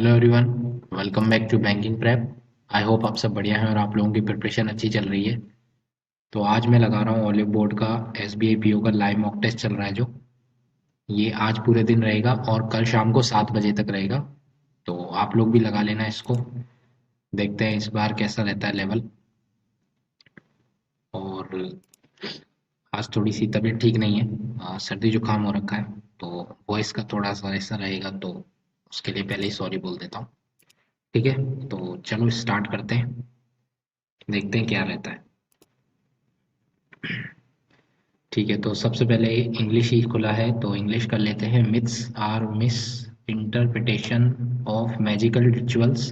Hello everyone, welcome back to banking prep. I hope आप सब बढ़िया हैं और आप लोगों की प्रिपरेशन अच्छी चल रही है। तो आज मैं लगा रहा हूँ ओलिव बोर्ड का एसबीआई पीओ का लाइव मॉक टेस्ट चल रहा है जो ये आज पूरे दिन रहेगा और कल शाम को 7 बजे तक रहेगा। तो आप लोग भी लगा लेना इसको। देखते हैं इस बार कैसा रहता है लेवल। और आज थोड़ी सी तबीयत ठीक नहीं है, सर्दी जुकाम हो रखा है, तो वॉइस का थोड़ा सा ऐसा रहेगा, तो उसके लिए पहले ही सॉरी बोल देता हूँ। ठीक है, तो चलो स्टार्ट करते हैं, देखते हैं क्या रहता है। ठीक है, तो सबसे पहले इंग्लिश ही खुला है तो इंग्लिश कर लेते हैं। Myths are misinterpretation of magical rituals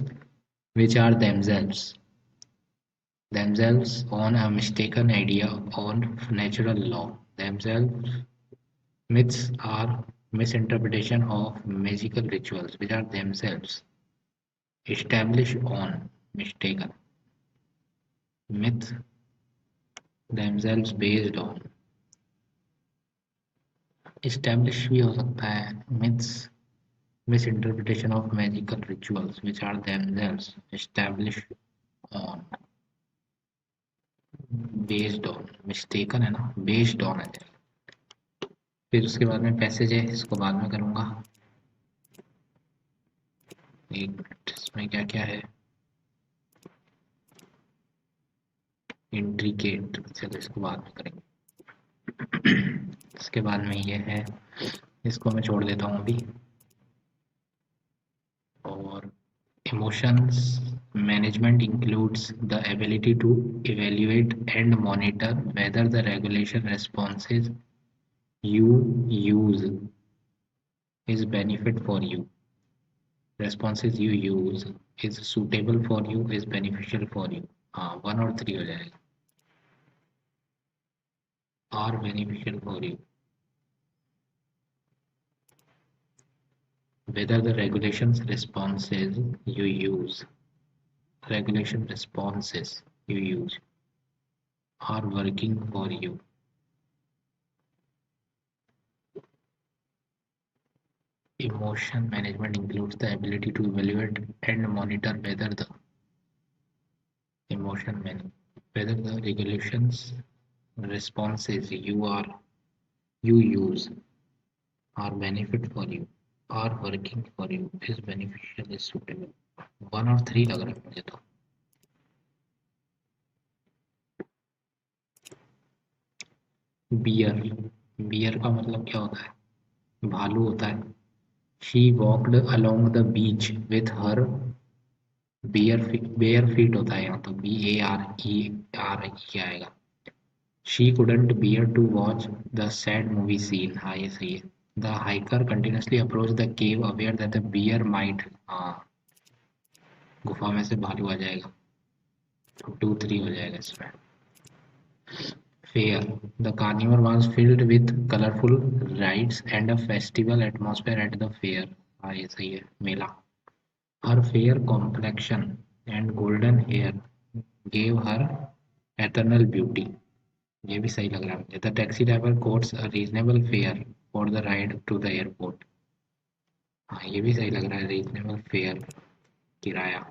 which are themselves on a mistaken idea on natural law. Themselves myths are misinterpretation of magical rituals which are themselves established on mistaken myth themselves based on establish भी हो सकता है। myths misinterpretation of magical rituals which are themselves established on based on mistaken है ना, based on है। फिर उसके बाद में पैसेज है, इसको बाद में करूँगा। एक मिनट, इसमें क्या क्या है। इंट्रिकेट, चलो इसको बाद में करेंगे। इसके बाद में ये है, इसको मैं छोड़ देता हूँ अभी। और emotions management includes the ability to evaluate and monitor whether the regulation responses you use is benefit for you, responses you use is suitable for you, is beneficial for you। हाँ, 1 और 3 हो जाएगा। are beneficial for you, whether the regulations responses you use, regulation responses you use are working for you। Emotion management includes the ability to evaluate and monitor whether the regulations responses you use are benefit for you, are working for you, is beneficial, is suitable। 1 और 3 लग रहा है मुझे तो। Beer, beer का मतलब क्या होता है? भालू होता है। She walked along the beach with her bare feet होता है यहाँ तो BARE आएगा। She couldn't bear to watch the sad movie scene। हाँ, ये सही है। The hiker continuously approached the cave aware that the bear might। हाँ, गुफा में से भालू आ जाएगा, तो 2-3 हो जाएगा इसमें। Fair, the carnival was filled with colorful rides and a festival atmosphere at the fair। हाँ, ये सही है, मेला। Her fair complexion and golden hair gave her eternal beauty। ये भी सही लग रहा है मुझे। The taxi driver quotes a reasonable fare for the ride to the airport. हाँ, ये भी सही लग रहा है, रीजनेबल फेयर, किराया।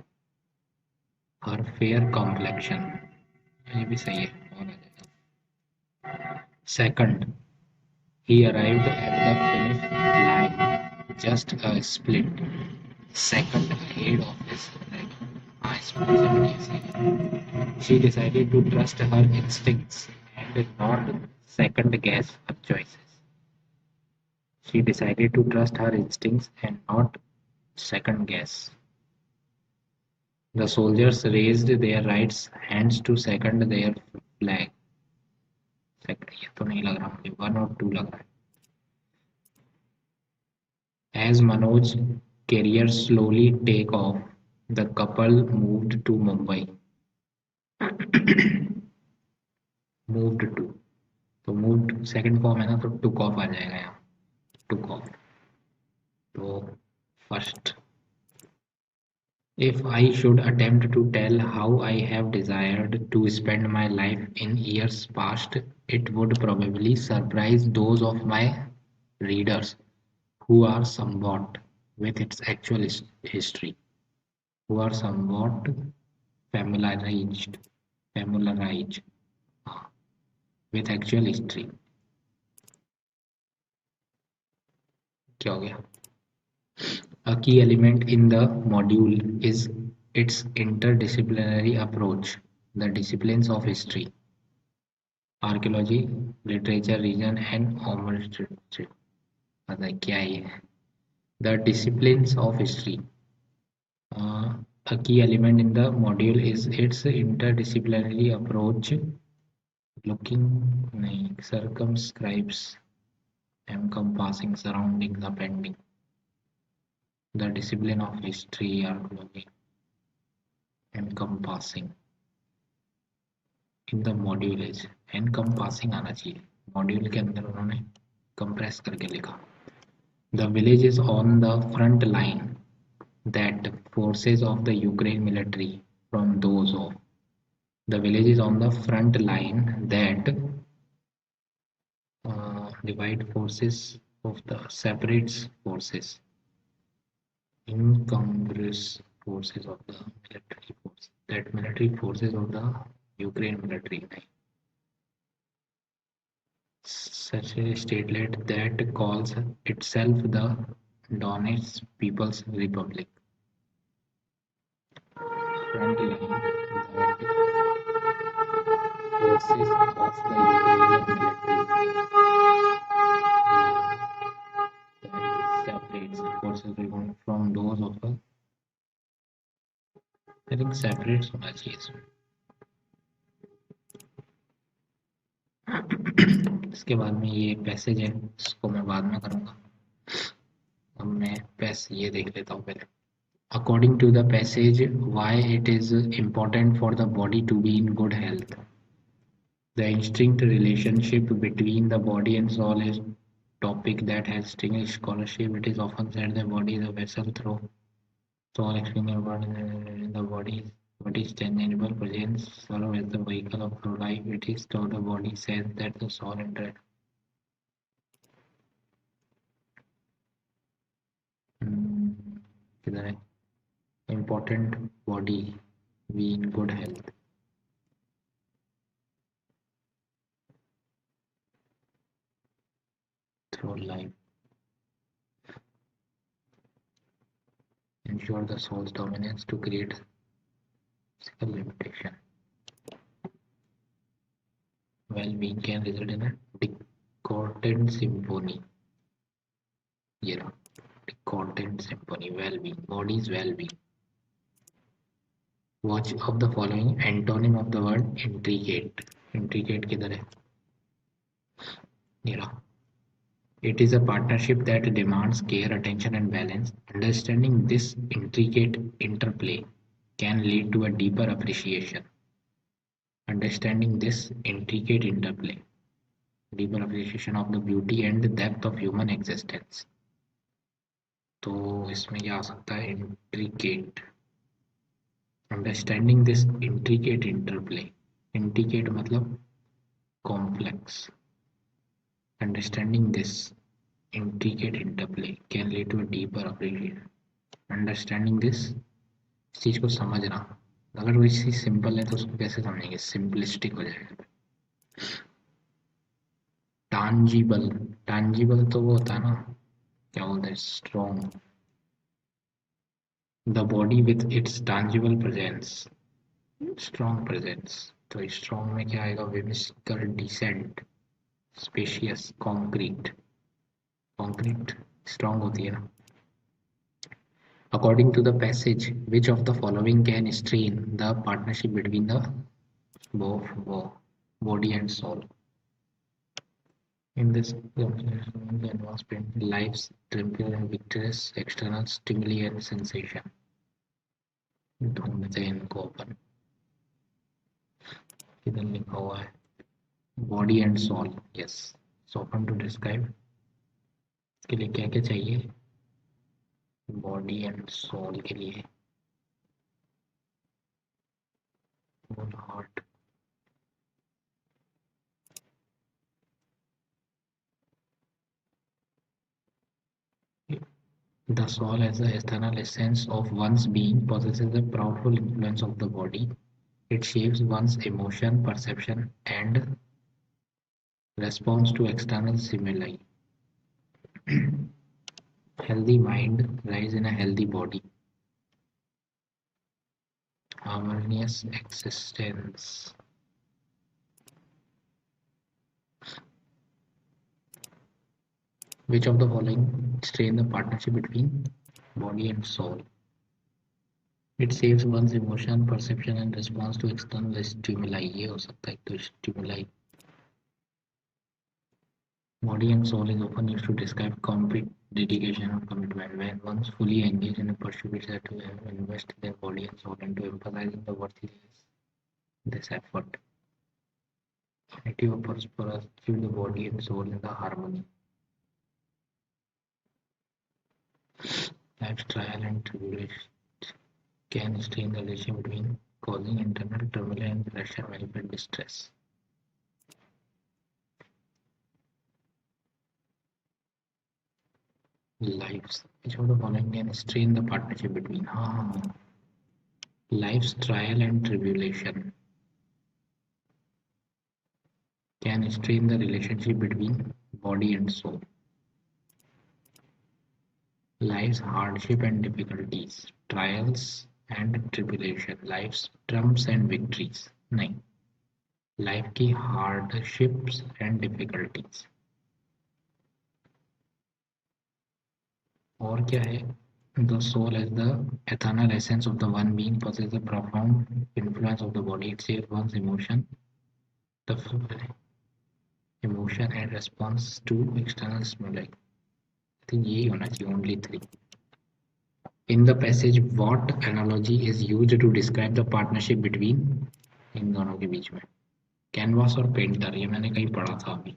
हर फेयर कॉम्प्लेक्शन, ये भी सही है, और आ जाएगा। Second, he arrived at the finish line just a split second ahead of his friend। हाँ, इसमें से बढ़िया सही। She decided to trust her instincts and not second guess her choices। She decided to trust her instincts and not second guess। The soldiers raised their right hands to second their flag। Second, ये तो नहीं लग रहा मुझे, 1 और 2 लग रहा है। As Manoj's career slowly take off, the couple moved to Mumbai। moved to, तो moved सेकंड फॉर्म है ना, तो took off आ जाएगा यहाँ, took off। तो first, if I should attempt to tell how I have desired to spend my life in years past, it would probably surprise those of my readers who are somewhat with its actual history, who are somewhat familiarized with actual history. क्या हो गया? A key element in the module is its interdisciplinary approach. The disciplines of history, archaeology, literature, region, and homistry. मतलब क्या है ये? The disciplines of history. A key element in the module is its interdisciplinary approach, looking circumscribes, encompassing, surrounding, appending. The discipline of history, archaeology, encompassing. In the module is encompassing आना चाहिए. Module के अंदर उन्होंने compress करके लिखा. The village is on the front line that forces of the Ukraine military from those of. The village is on the front line that divide forces of the separates forces, incongruous forces of the military force. That military forces of the Ukraine military. Such a statelet that calls itself the Donetsk People's Republic. Front line that forces of the Ukrainian military that separates forces from those of the. I think separates होना चाहिए इसमें. इसके बाद में ये passage है, इसको मैं बाद में करूँगा. अब मैं ये देख लेता हूँ पहले. According to the passage, why it is important for the body to be in good health. The instinct relationship between the body and soul is topic that has distinguished scholarship. It is often said the body is a vessel through soul explaining about the body. What is tangible presence, sorrow as the vehicle of life. It is through the body says that the soul entered. किधर है? Important body be in good health. Through life. Ensure the soul's dominance to create physical limitation. Well-being can result in a discordant symphony. Yeah, discordant symphony. Well-being, body's well-being. Watch of the following antonym of the word intricate. Intricate किधर है? Yeah. It is a partnership that demands care, attention, and balance. Understanding this intricate interplay can lead to a deeper appreciation. Understanding this intricate interplay, deeper appreciation of the beauty and the depth of human existence. तो इसमें क्या आ सकता है? Intricate. Understanding this intricate interplay. Intricate मतलब complex. Understanding this intricate interplay can lead to a deeper appreciation. Understanding this, इस चीज को समझना. अगर वो चीज सिंपल है तो उसको कैसे समझेंगे? सिंपलिस्टिक हो जाएगा. टांजिबल. टांजिबल तो वो होता है ना, क्या बोलते हैं? Strong. The body with its tangible presence. Strong presence. तो स्ट्रॉन्ग में क्या आएगा? विमिस्कर decent. Spacious. Concrete. Concrete strong होती है ना. According to the passage, which of the following can strain the partnership between the body and soul? In this advancement, life's tranquil and victorious external stimuli and sensation. ढूंढते हैं इनको अपन. किधर लिखा हुआ है? Body and soul. Yes. So open to describe. के लिए क्या क्या चाहिए? Body and soul के लिए whole heart. The soul as the external essence of one's being possesses a powerful influence of the body. It shapes one's emotion, perception, and response to external stimuli. Healthy mind lies in a healthy body. Harmonious existence. Which of the following strain the partnership between body and soul? It saves one's emotion, perception and response to external stimuli. ये हो सकता है तो stimuli. Body and soul is often used to describe complete dedication or commitment. When one's fully engaged in a pursuit, it's said to have invest their body and soul into emphasizing the worthiness this effort. Active efforts for us keep the body and soul in the harmony. Life's trial and tribulation can strain the relation between causing internal turmoil and pressure manifest distress. Lives. Which of the following can strain the partnership between life's trial and tribulation can strain the relationship between body and soul. Life's hardship and difficulties, trials and tribulation, life's trumps and victories. नहीं, life की hardships and difficulties. और क्या है? The soul as the eternal essence of the one being possesses a profound influence of the body. It shapes one's the emotion and response to external stimuli. I think यही होना चाहिए. Only 3. In the passage, what analogy is used to describe the partnership between इन दोनों के बीच में? Canvas और painter, ये मैंने कहीं पढ़ा था अभी.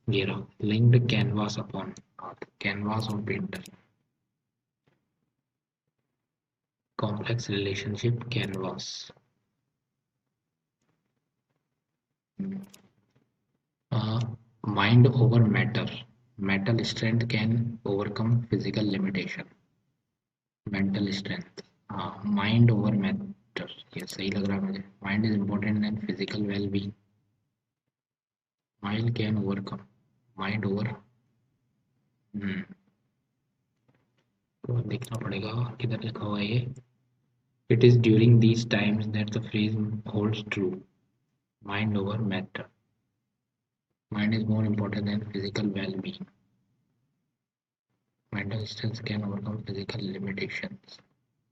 ये रहा, linked canvas upon earth. Canvas और painter. Complex relationship canvas. Mind over matter. Mental strength can overcome physical limitation. Mental strength. Mind over matter. ये सही लग रहा है मुझे. Mind is important than physical well-being. Mind can overcome. Mind over. तो देखना पड़ेगा किधर लिखा हुआ है ये. It is during these times that the phrase holds true. Mind over matter. Mind is more important than physical well-being. Mental strength can overcome physical limitations.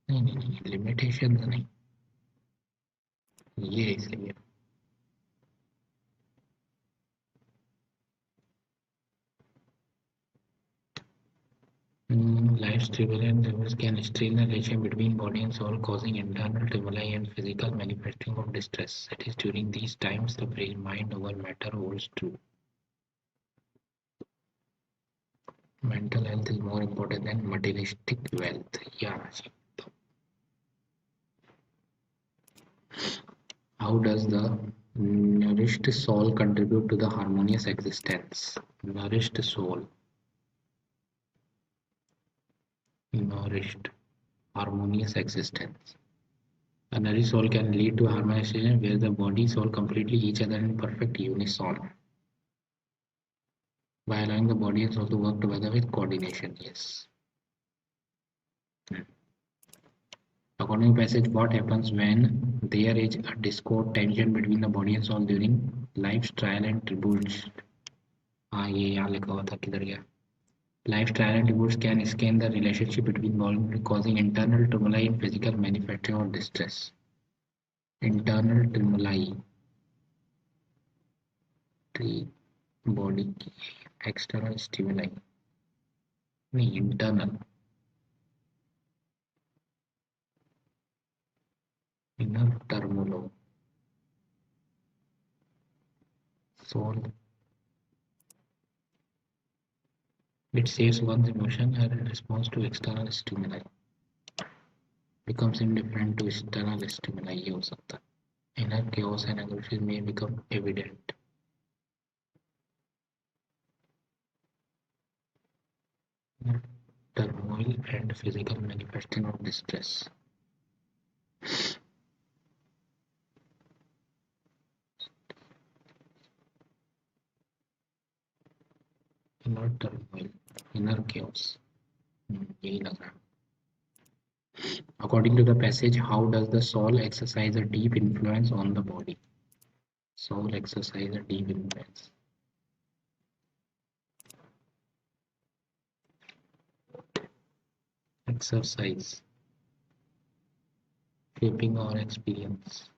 नहीं, limitations नहीं, ये सही है. Life's turbulent rivers can strain the relation between body and soul, causing internal turmoil and physical manifesting of distress. It is during these times the phrase mind over matter holds true. Mental health is more important than materialistic wealth. Yeah. How does the nourished soul contribute to the harmonious existence? Nourished soul. Nourished. Harmonious existence. A nourished soul can lead to harmonization where the body soul completely each other in perfect unison. By allowing the body and soul to work together with coordination. Yes. According to passage, what happens when there is a discord tension between the body and soul during life's trial and tributes? ये यहाँ लिखा हुआ था, किधर गया? Life's trial and tributes can scan the relationship between body, causing internal turmoil and physical manifestation or distress. Internal turmoil, body की external stimuli, नहीं internal. Inner turmoil. Soul. It saves one's emotion and response to external stimuli. Becomes indifferent to external stimuli. ये हो सकता है. Inner chaos and aggression may become evident. turmoil and physical manifestation of distress. Inner turmoil, inner chaos. यही लग रहा है. According to the passage, how does the soul exercise a deep influence on the body? Soul exercise a deep influence. Exercise, shaping our experience.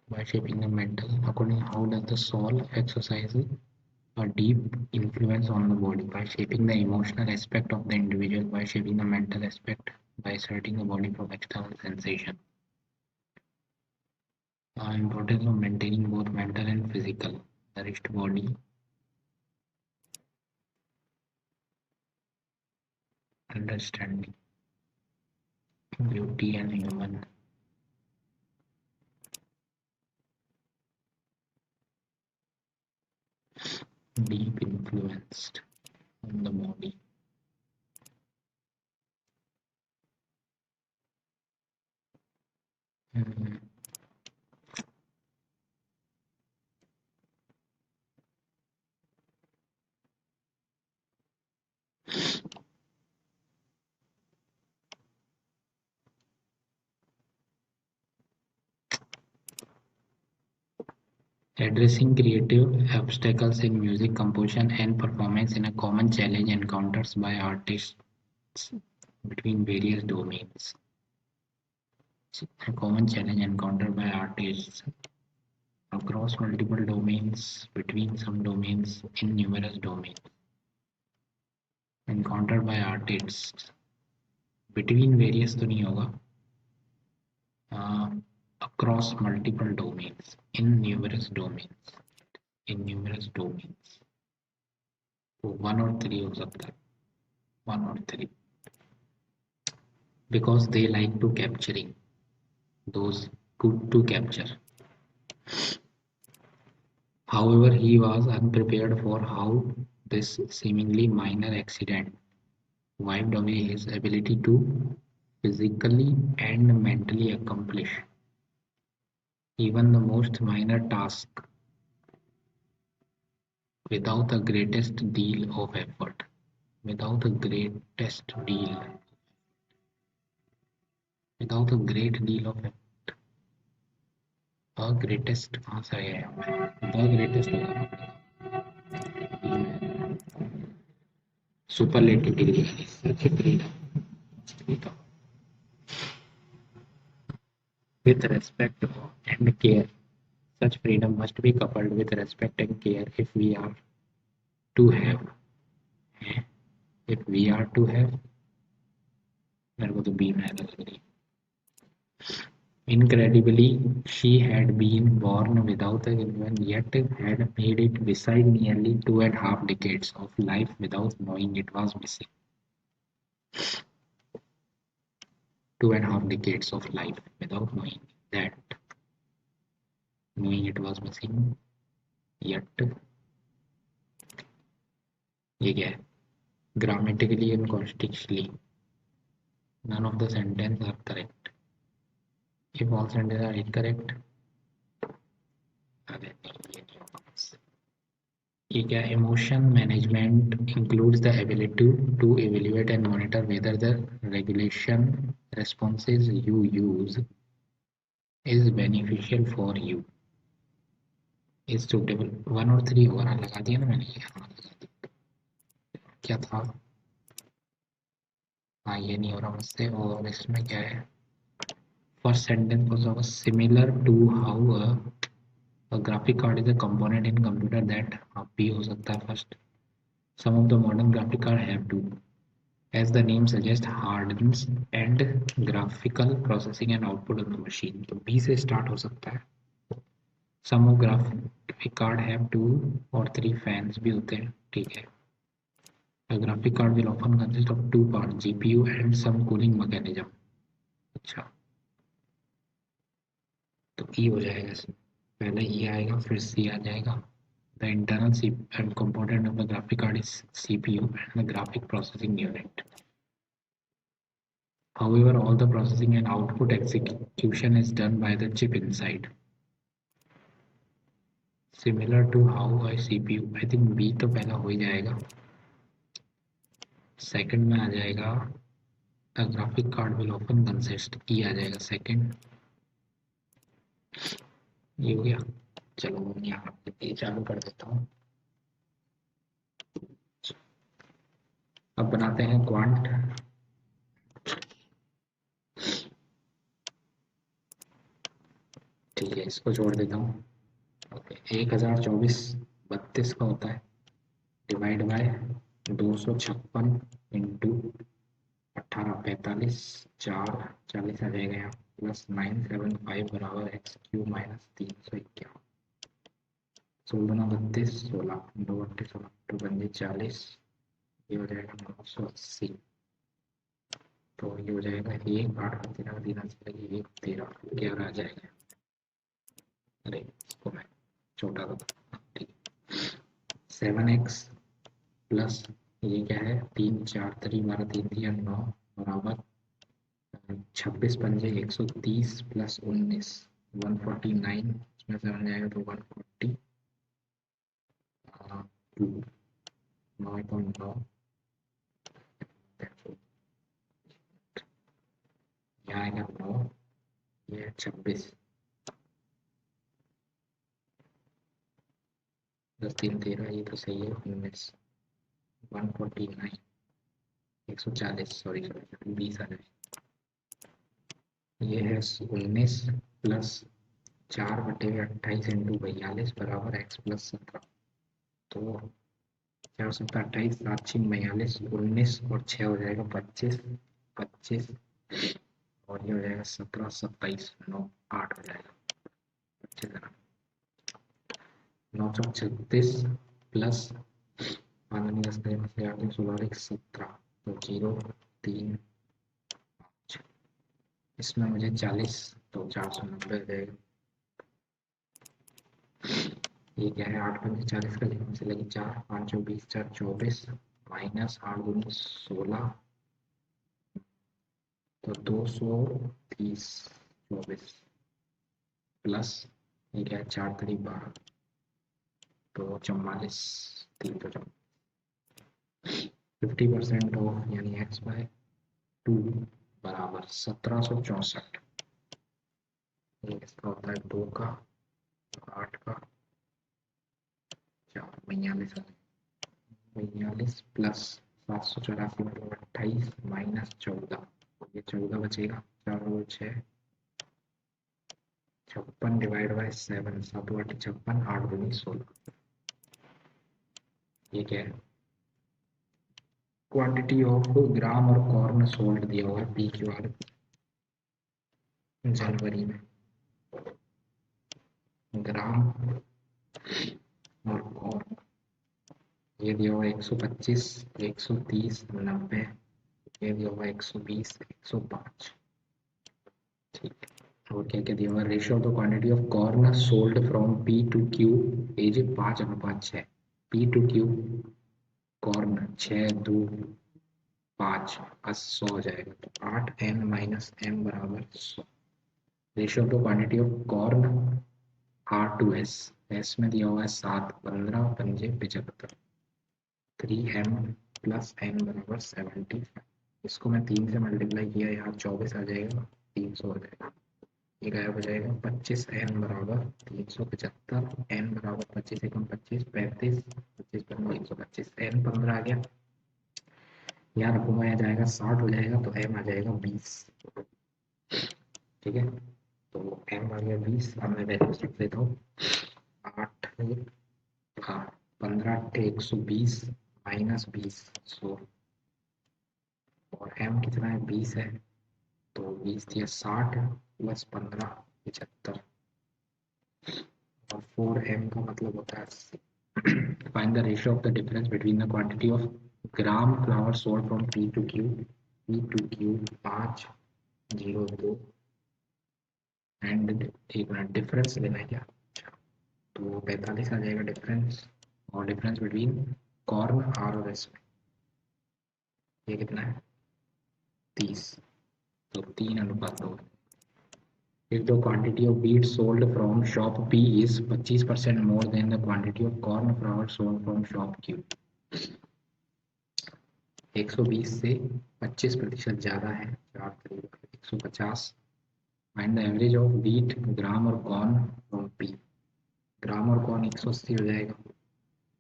By shaping the mental, according how does the soul exercise a deep influence on the body? By shaping the emotional aspect of the individual, by shaping the mental aspect, by asserting the body from external sensation. Importance of maintaining both mental and physical. Nourished body, understanding, beauty and human. Deep influenced on the body. Addressing creative obstacles in music composition and performance in a common challenge encounters by artists between various domains. A common challenge encountered by artists across multiple domains, between some domains, in numerous domains. Encountered by artists between various तो नहीं होगा. Across multiple domains, in numerous domains, in numerous domains. तो 1 और 3 हो सकता है. 1 और 3. Because they like to capturing those good to capture. However, he was unprepared for how this seemingly minor accident wiped away his ability to physically and mentally accomplish even the most minor task without the greatest deal of effort. Without the greatest deal. Without a great deal of effort. Greatest कहाँ से आया है? The greatest superlative degree. Such a freedom. With respect and care. Such freedom must be coupled with respect and care if we are to have. If we are to have. मेरे को तो B में लग रही. Incredibly, she had been born without a given, yet had made it beside nearly 2.5 decades of life without knowing it was missing. 2.5 decades of life without knowing that. Knowing it was missing, yet. ये क्या है? Grammatically and contextually, none of the sentences are correct. If all sentences are incorrect, ये क्या? Emotion management includes the ability to evaluate and monitor whether the regulation responses you use is beneficial for you, is suitable. 1 और 3 होगा ना, लगा दिया ना मैंने ये. हाँ लगा दिया. क्या था? हाँ ये नहीं हो रहा मुझसे. और इसमें क्या है? First sentence was होगा similar to how a graphic card is a component in computer that भी हो सकता है first. Some of the modern graphic cards have to, as the name suggests, hardens and graphical processing and output of the machine. तो B से start हो सकता है. Some of graphic card have 2 or 3 fans भी होते हैं. ठीक है. A graphic card will often consist of 2 parts, GPU and some cooling mechanism. अच्छा, तो ई हो जाएगा इसमें, पहले ई आएगा फिर सी आ जाएगा। The internal C and component of the graphic card is CPU and the graphic processing unit. However, all the processing and output execution is done by the chip inside. Similar to how a CPU, I think B तो पहला हो ही जाएगा, second में आ जाएगा the graphic card will often consist, E आ जाएगा second, ये हो गया। चलो मैं यहाँ पे ये चालू कर देता हूँ। अब बनाते हैं क्वांट। ठीक है, इसको जोड़ देता हूँ। ओके, 1024 का होता है, डिवाइड बाय 256 इंटू 1845, 440 आ जाएगा यहाँ, प्लस 975 बराबर x³ माइनस 351। 16×32 16, 2×8 16, 2×5 40, ये हो जाएगा 980। तो ये हो जाएगा 1 8 13 1 13 11 आ जाएगा। अरे इसको मैं छोटा था, ठीक। 7x प्लस ये क्या है, 3 4 3 12 3 3 9 बराबर 26 पंजे 130 प्लस 19 149, इसमें से बन जाएगा तो 140 2 9.9, यहाँ आएगा 9, ये 26, 10 3 13, ये तो सही है, 19 149 140, सॉरी 20 आ जाए। ये है 19 प्लस 4/28 इंटू 42 बराबर x प्लस 17। तो 4 7 28 7 6 42 19 और 6 हो जाएगा 25 25, और ये हो जाएगा 17 27 9 8 हो जाएगा। अच्छी तरह 936 प्लस 5 10 8 16 17, तो 0 3 5, इसमें मुझे 40, तो 490 हो जाएगा। ये क्या है, 8×5 40 का लिखने से लगी 4 5 24 4 24 माइनस 8×16, तो 230 24 प्लस ये क्या है 4 3 12, तो 44 3 तो 50% ऑफ यानी x/2 बराबर 1764। इसका होता है 2 का 8 का 4 42 प्लस 784 मतलब 28 माइनस 14, ये 14 बचेगा, 4 और 6 56 डिवाइड बाय 7 7 8 56 8 दूनी 16। ये क्या है, क्वांटिटी ऑफ ग्राम और कॉर्न सोल्ड दिया हुआ है PQR जनवरी में, ग्राम और कॉर्न ये दिया हुआ 125 130 90, ये दिया हुआ 120 105। ठीक है, और क्या क्या दिया हुआ, ratio of the quantity of corn sold from P to Q is 5/6। P to Q corn 6 2 5 100 हो जाएगा, तो 8n माइनस m बराबर 100। Ratio of the quantity of corn R to S में दिया हुआ है 7 15 पंजे 75, 3m प्लस n बराबर 75। इसको मैं 3 से मल्टीप्लाई किया, यहाँ 24 आ जाएगा, 300 हो जाएगा, ये गायब हो जाएगा। 25n बराबर 375, n बराबर 25 एकम 25 35 25 पंजे 125, n 15 आ गया, यहाँ रखूंगा, यहाँ जाएगा 60 हो जाएगा, तो m आ जाएगा 20। ठीक है, तो m आ गया 20। अब मैं वैल्यूज लिख देता हूँ, 8 हाँ 15 8 120 माइनस 20 100, और m कितना है 20 है, तो 20 दिया 60 प्लस 15 75, और 4m का मतलब होता है 80। Find the ratio of the difference between the quantity of gram flour sold from P to Q 5 0 2 and एक मिनट डिफरेंस लेना है क्या? तो 45 आ जाएगा डिफरेंस, और डिफरेंस बिटवीन कॉर्न आर और एस, ये कितना है 30, तो 3:2। If the quantity of wheat sold from shop P is 25% more than the quantity of corn flour sold from shop Q, 120 से 25% ज़्यादा है, 150, find the average of wheat gram और corn from P। ग्राम और corn 180 हो जाएगा,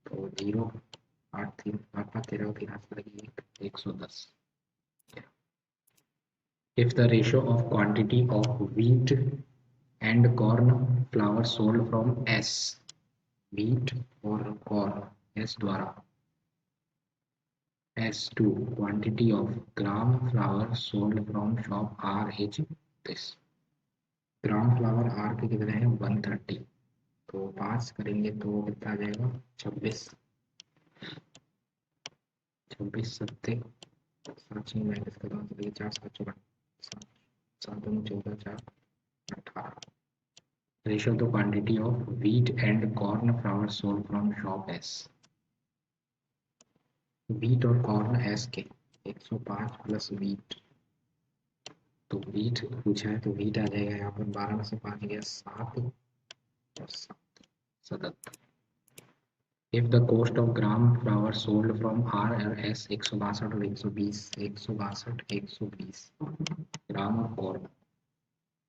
तो 0 8 3 8 5 13 3 8 लगी 110। If the ratio of quantity of wheat and corn flour sold from S, wheat और corn S द्वारा, S2 quantity of gram flour sold from shop R is this। Gram flower R के कितने हैं 130, तो 5 करेंगे तो कितना आ जाएगा 26, 26 सत्ते 7 माइनस करना, चलिए 4 7 14 7 7 2 14 4 18। Ratio to quantity of wheat and corn flour sold from shop S, wheat और corn S के 105 प्लस wheat, तो wheat पूछा है तो wheat आ जाएगा यहाँ पर 12 में से 5 गया 7 और 7 77। If the cost of gram flour sold from R और S 162 और 120, 162 120 ग्राम और corn,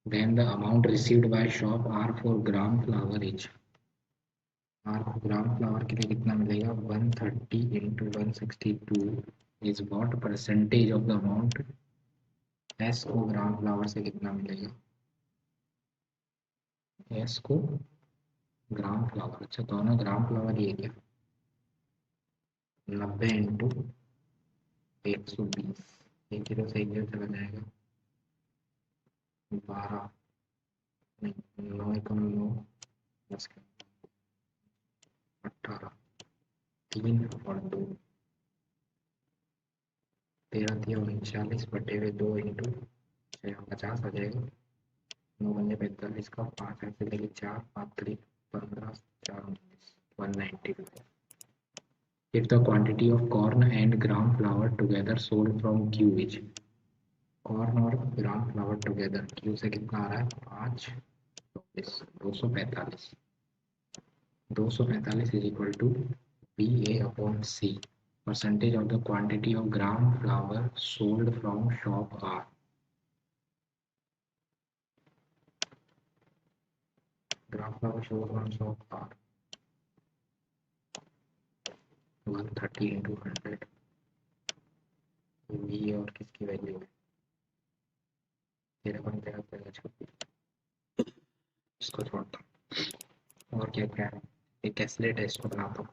then the amount received by shop R for gram flour is, R को ग्राम फ्लावर के लिए कितना मिलेगा 130 into 162 is what percentage of the amount। S को ग्राम flower से कितना मिलेगा, S को ग्राम फ्लावर, अच्छा दोनों ग्राम फ्लावर ये क्या 90 इंटू 120, एक जीरो से एक जीरो चला जाएगा 12 नहीं 9 एकम 9 10 18 3 और 2 13 3 39 बटे हुए 2 इंटू 50 आ जाएगा, 9 बजे 45 का 5 ऐसे लेके 4 5 3 15 4 190। If the quantity of corn and gram flour together sold from Q is, corn और gram flour together Q से कितना आ रहा है 5 245, 245 is equal to BA upon C, percentage of the quantity of gram flour sold from shop R। gram flour sold from shop R 130 into 100, ये और किसकी value है 13 13 13 26, इसको छोड़ता हूँ और क्या क्या है, एक कैसलेट है इसको बनाता हूँ।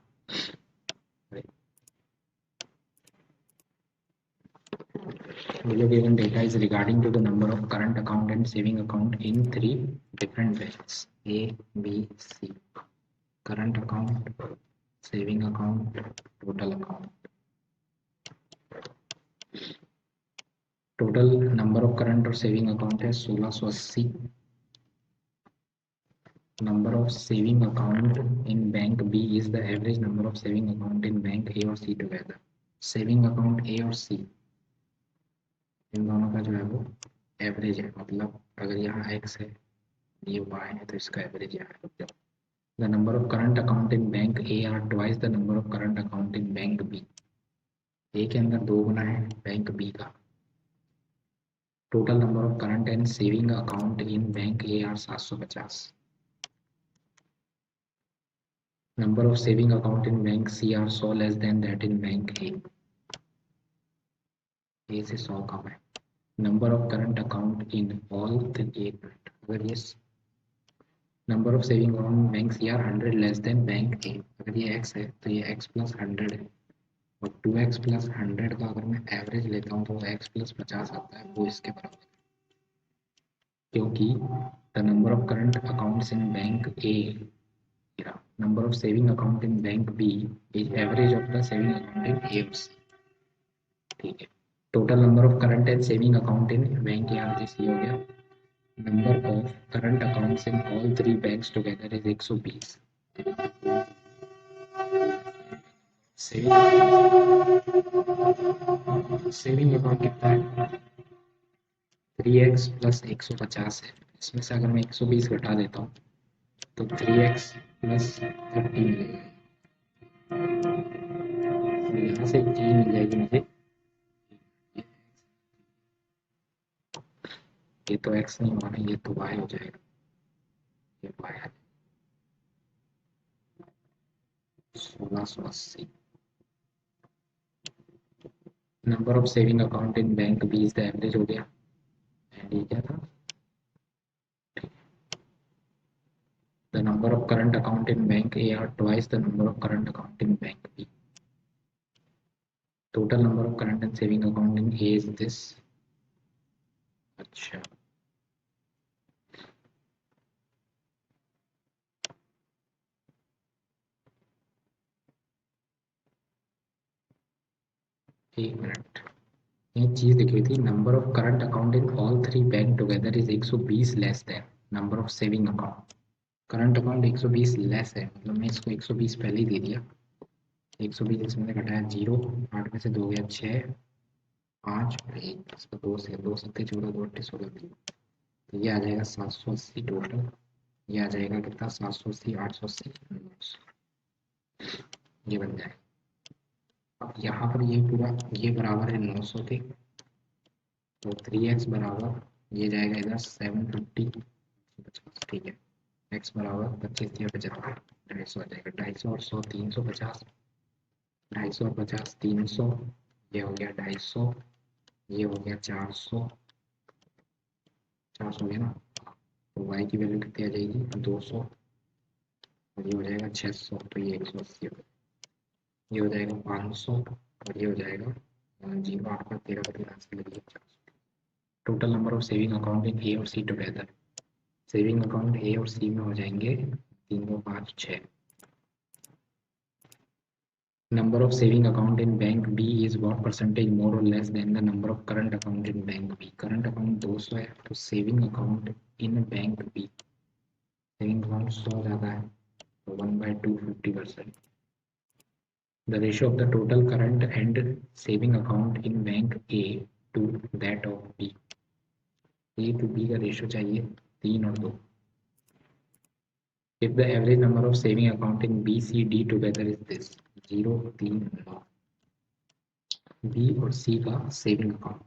Below given data is regarding to the number of current account and saving account in 3 different banks A, B, C। Current account, saving account, total account। Total number of current और saving account है 1680। Number of saving account in bank B is the average number of saving account in bank A और C together। Saving account A और C इन दोनों का जो है वो average है, मतलब अगर यहाँ x है ये y है तो इसका एवरेज यहाँ है। The number of current account in bank A are twice the number of current account in bank B। A के अंदर 2 गुना है बैंक B का। Total number of current and saving account in bank A are 750। Number of saving account in bank C are so less than that in bank A। A से 100 कम है। Number of current account in all the एक मिनट, अगर ये number of saving account bank C are 100 less than bank A, अगर ये x है तो ये x प्लस 100 है, और 2x प्लस 100 का अगर मैं एवरेज लेता हूँ तो x प्लस 50 आता है, वो इसके बराबर, क्योंकि the number of current accounts in bank A, number of saving account in bank B is average of the saving account in A. ठीक है, total number of current and saving account in bank, यहाँ this हो गया। Number of current accounts in all three banks together is 120। Saving account कितना है? 3x plus 150 है। इसमें से अगर मैं 120 घटा देता हूँ तो 3x प्लस 30 मिलेगा। यहाँ से एक चीज मिल जाएगी मुझे, ये तो x नहीं होगा ना, ये तो y हो जाएगा। ये y है 1680। Number of saving account in bank B is the average हो गया। एंड ये क्या था? The number of current account in bank A are twice the number of current account in bank B. Total number of current and saving account in A is this. अच्छा, एक minute, एक चीज लिखी थी, number of current account in all three bank together is 120 less than number of saving account. Current account 120 less है, मतलब मैं इसको 120 पहले ही दे दिया। 120 इसमें से घटाया 0, 8 में से 2 गया 6, 5 और 1, इसका 2 से 2 सत्ते 14, 2 अट्ठे 16, तो ये आ जाएगा 780 टोटल। ये आ जाएगा कितना? 780, 880, 900, ये बन जाएगा। अब यहाँ पर ये पूरा ये बराबर है 900 के, तो 3x बराबर ये जाएगा इधर 750 50, ठीक है। x बराबर 25 या 75, 250 आ जाएगा। 250 और 100 350, 250 और 50 300, ये हो गया 250, ये हो गया 400, 400 है ना। तो y की वैल्यू कितनी आ जाएगी? 200, और ये हो जाएगा 600, तो ये 180 हो, ये हो जाएगा 500, और ये हो जाएगा 0, 8 का 13 का 13 से लगी 400। Total number of saving account in A और C together, saving account A और सी में हो जाएंगे 3 2 5 6। Number of saving account in bank B is what percentage more or less than the number of current account in bank B. Current account 200 है, तो saving account in bank B, saving account 100 ज़्यादा है, तो 1/2 50%। The ratio of the total current and saving account in bank A to that of B, A to B का ratio चाहिए 3 और 2। If the average number of saving account in B, C, D together is this 0 3 9, B और C का saving account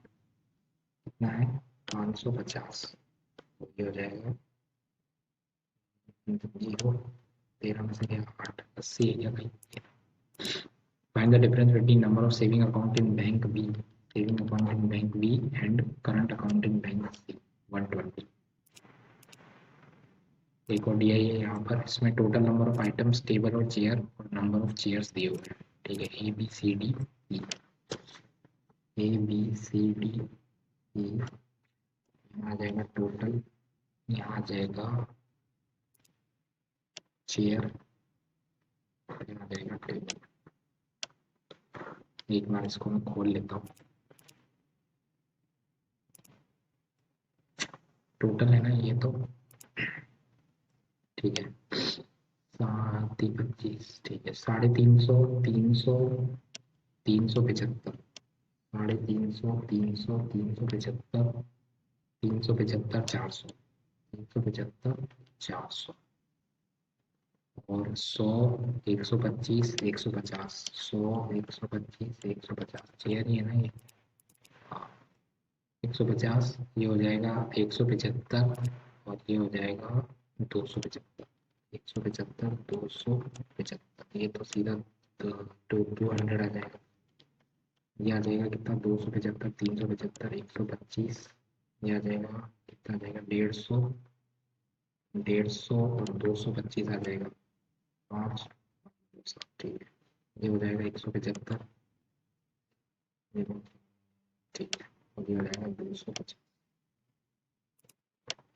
कितना है? 550, तो ये हो जाएगा 0, 13 में से गया 8, 80 है क्या भाई? Find the difference between number of saving account in bank B, saving account in bank B and current account in bank C, 120। एक और दिया है यहाँ पर, इसमें total number of items table और चेयर और नंबर ऑफ चेयर्स दिए हुए हैं, ठीक है। A B C D E, A B C D E, यहाँ आ जाएगा टोटल, यहाँ आ जाएगा चेयर, यहाँ आ जाएगा टेबल। एक बार इसको मैं खोल लेता हूँ, टोटल है ना ये तो, ठीक है। 7 25, ठीक है। 350, 300, 375, 350, 300, 375, 375, 400, 375, 400 और 100, 125, 150, 100, 125, 150, चेयर ही है ना ये, हाँ 150, ये हो जाएगा 175, और ये हो जाएगा 275, 175, 275, ये तो सीधा 200 आ जाएगा। ये आ जाएगा कितना? 275, 375, 125, ये आ जाएगा कितना? आ जाएगा 150, 150 और 225 आ जाएगा 5, ठीक है। ये हो जाएगा 175, ठीक है, और ये हो जाएगा 250।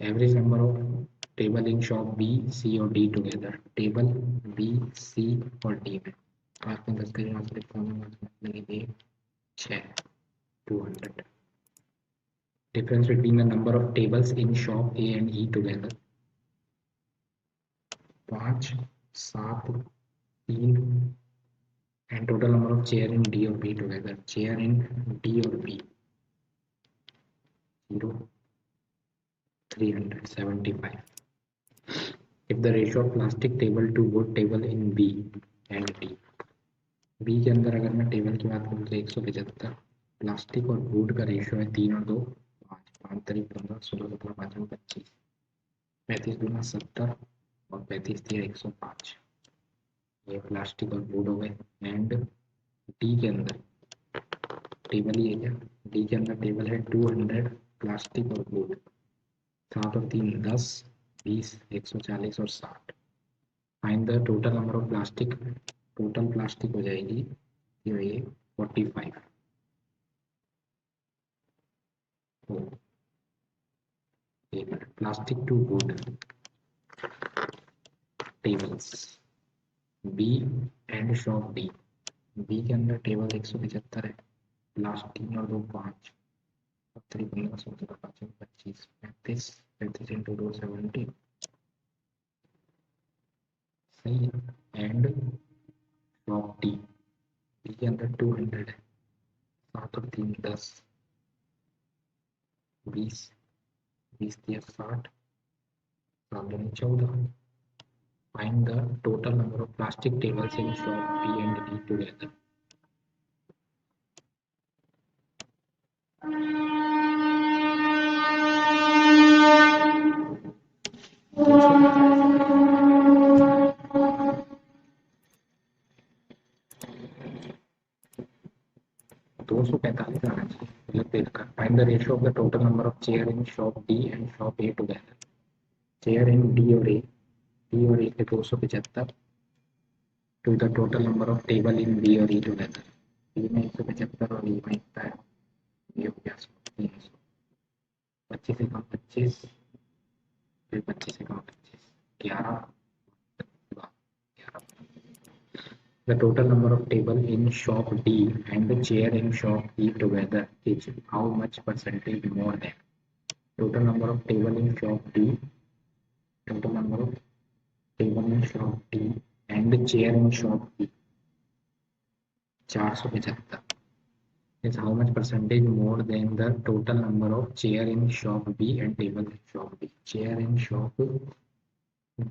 Average number of table in shop B C और D together, table B C और डी में 8 में 10 के यहाँ से लिखता हूँ, 6, 200. Difference between the number of tables in shop A and E together. 5, 7, 3 and total number of chair in D or B together. Chair in D or B 0, 375. If the ratio of plastic table to wood table in B and D. B के अंदर अगर मैं table की बात करूँ तो 175, plastic और would का रेशियो है 3 और 2 5, 5 तारीख 15, 16 17 5 25, 35 दूना 70 और 35 दिया 105. ये प्लास्टिक और वुड हो गए. एंड डी के अंदर टेबल ही है क्या? डी के अंदर टेबल है 200 प्लास्टिक और वुड, 7 और 3 10, 20, 140 और 60. Find the total number of plastic. Total plastic हो जाएगी ये 45. Plastic to wood tables B and shop D. B के अंदर टेबल 175 है, प्लास्टिक और 2 5, 15 16 25 25 35 35 इंटू 2 70. सही है. And shop D. डी के अंदर 200 है, 7 और 3 10, 20 20 दिया 60, 7 दूनी 14. Find the total number of plastic tables in shop B and D together. Find the ratio of the total number of chair in shop D and shop A together. Chair in D और A के 275 to the total number of table in B और E together. B में 175 और E में इतना है, ये हो गया 300. 25 से कम 25, फिर 25 से कम 25, 11. The total number of table in shop D and the chair in shop E together is how much percentage more than total number of table in shop D, total number of table in shop D and the chair in shop E 475 is how much percentage more than the total number of chair in shop B and table in shop B. Chair in shop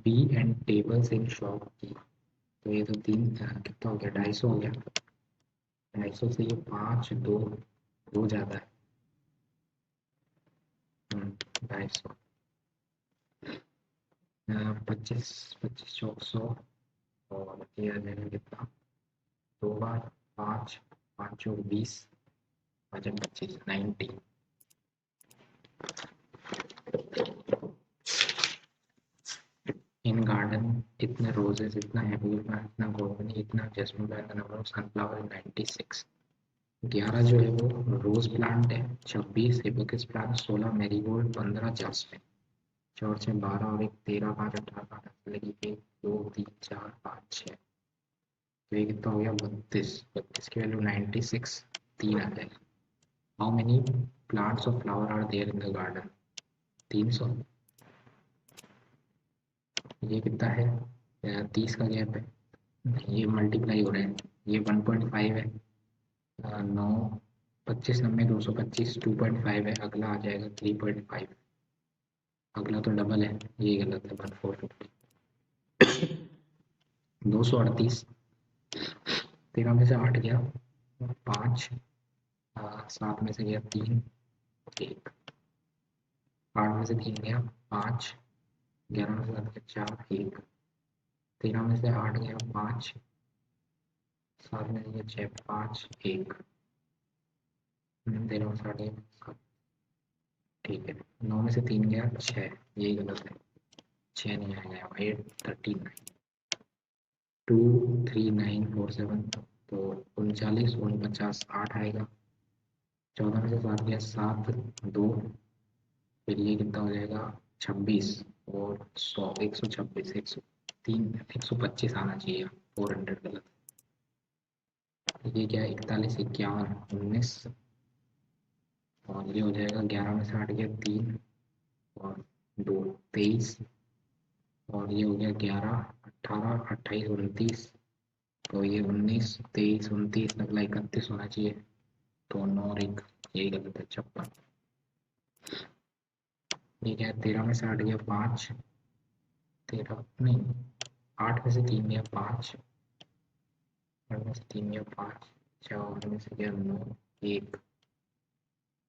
B and tables in shop E. तो ये तो 3 कितना हो गया? 250 हो गया. 250 से ये 5 2 ज़्यादा है. 250, 25 25 चौक 100 और ये आ जाएगा कितना? 2 बार 5 5 चौक 20 5 25 90. In garden इतने roses, इतना apple plant, इतना गोभी, इतना jasmine plant, number of sunflower 96. 11 जो है वो रोज प्लांट है, 26 हिबिस्कस प्लांट, 16 मैरीगोल्ड, 15 जास्मिन, 4 से 12 और 1 13 5 18 5 लगी 1 2 3 4 5 6. तो ये कितना हो गया? 32. 32 की वैल्यू 96 3 आ जाएगा. How many plants of flower are there in the garden? 300. ये कितना है? 30 का गैप है, ये मल्टीप्लाई हो रहा है, ये 1.5 है. 9 25 90 225 2.5 है, अगला आ जाएगा 3.5. अगला तो डबल है, ये गलत है. 450 238. 13 में से 8 गया 5, 7 में से गया 3 1, 8 में से 3 गया 5, 11 में से 7 गया 4 1, 13 में से 8 गया 5, 7 में से गया 6 5 1, 13 में से 8 गया 7. ठीक है. 9 में से 3 गया 6, यही गलत है, 6 नहीं आएगा. 839 2 3 9 4 7, तो 39 49 8 आएगा. 14 में से 7 गया 7 2, फिर ये कितना हो जाएगा? 26 और 100 126 103 125 आना चाहिए. 400 गलत. ये क्या है? 41 51 19 और ये हो जाएगा 11 में से 8 गया 3 और 2 23 और ये हो गया 11 18 28 29 तो ये 19 23 29 अगला 31 होना चाहिए तो 9 और 1 यही गलत है 56। ठीक है 13 में से 8 गया 5 13 नहीं 8 में से 3 गया 5 8 में से 3 गया 5 4 में से गया 9 1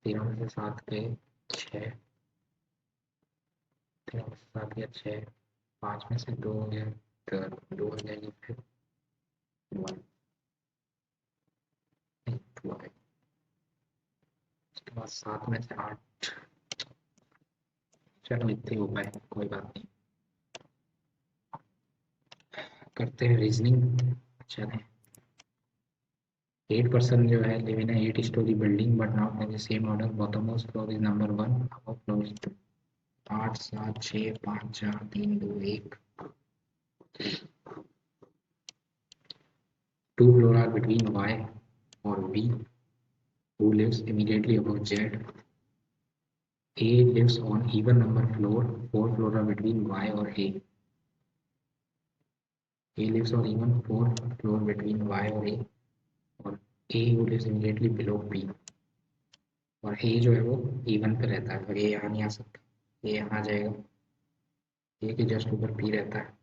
13 में से 7 गए 6 13 में से 7 गया 6 5 में से 2 हो गया तो 2 हो जाएगी फिर 1 2 आएगी उसके बाद 7 में से 8 चलो इतने हो पाए कोई बात नहीं करते हैं रीजनिंग चले 8 person जो है live in 8 story building but not in the same order bottommost floor is number 1 above floor is 2 8 7 6 5 4 3 2 1 2 floor are between y or v who lives immediately above z a lives on even number floor 4 floor are between y or a lives on even 4 floor between y or a और a who lives immediately below b और a जो है वो even पे रहता है तो ये यहाँ नहीं आ सकता ये यहाँ आ जाएगा ए के जस्ट ऊपर पी रहता है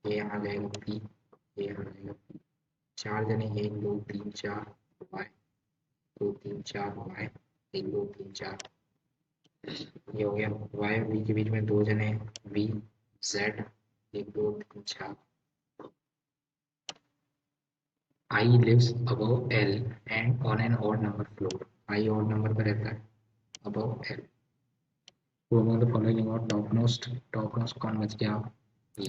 ये यहाँ आ जाएगा पी ये यहाँ आ जाएगा पी 4 जने 1 2 3 4 वाई 2 3 4 वाई 1 2 3 4 ये हो गया वाई और बी के बीच में 2 जने V Z 1 2 3 4 I lives above L and on an odd number floor. I odd number पे रहता है above L. Who among the following और topmost कौन बच गया B